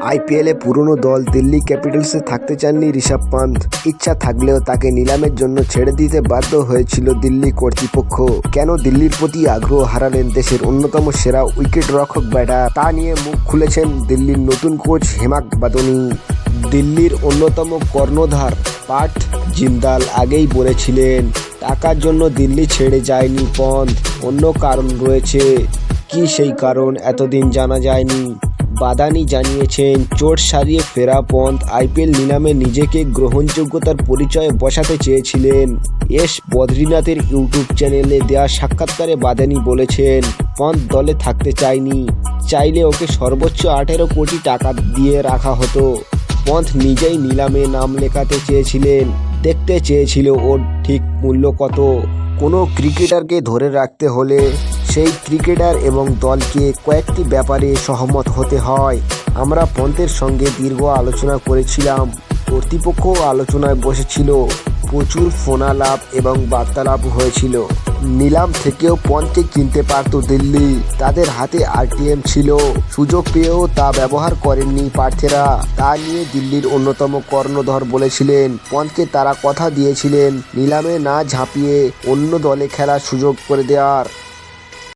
আইপিএলে পুরনো দল দিল্লি ক্যাপিটালসে থাকতে চাননি ঋষভ পান্থ। ইচ্ছা থাকলেও তাকে নিলামের জন্য ছেড়ে দিতে বাধ্য হয়েছিল দিল্লি কর্তৃপক্ষ। কেন দিল্লির প্রতি আগ্রহ হারালেন দেশের অন্যতম সেরা উইকেট রক্ষক ব্যাটার, তা নিয়ে মুখ খুলেছেন দিল্লির নতুন কোচ হেমাক বাদনি। দিল্লির অন্যতম কর্ণধার পাঠ জিন্দাল আগেই বলেছিলেন, টাকার জন্য দিল্লি ছেড়ে যায়নি পন্থ, অন্য কারণ রয়েছে। কি সেই কারণ এতদিন জানা যায়নি। বাদানি জানিয়েছেন, চোট সারিয়ে ফেরা পন্থ আইপিএল নিলামে নিজেকে গ্রহণযোগ্যতার পরিচয়ে বসাতে চেয়েছিলেন। এস বদ্রীনাথের ইউটিউব চ্যানেলে দেওয়া সাক্ষাৎকারে বাদানি বলেছেন, পন্থ দলে থাকতে চায়নি, চাইলে ওকে সর্বোচ্চ 18 কোটি টাকা দিয়ে রাখা হতো। পন্থ নিজেই নিলামে নাম লেখাতে চেয়েছিলেন, দেখতে চেয়েছিল ওর ঠিক মূল্য কত। কোনো ক্রিকেটারকে ধরে রাখতে হলে সেই ক্রিকেটার এবং দলকে কয়েকটি ব্যাপারে সহমত হতে হয়। আমরা পন্থের সঙ্গে দীর্ঘ আলোচনা করেছিলাম, কর্তৃপক্ষ আলোচনায় বসেছিল, প্রচুর ফোনালাপ এবং বার্তালাপ হয়েছিল। নিলাম থেকেও পন্থকে কিনতে পারত দিল্লি, তাদের হাতে আরটিএম ছিল, সুযোগ পেয়েও তা ব্যবহার করেননি প্রার্থীরা। তা নিয়ে দিল্লির অন্যতম কর্ণধার বলেছিলেন, পন্থকে তারা কথা দিয়েছিলেন নিলামে না ঝাঁপিয়ে অন্য দলে খেলার সুযোগ করে দেওয়ার।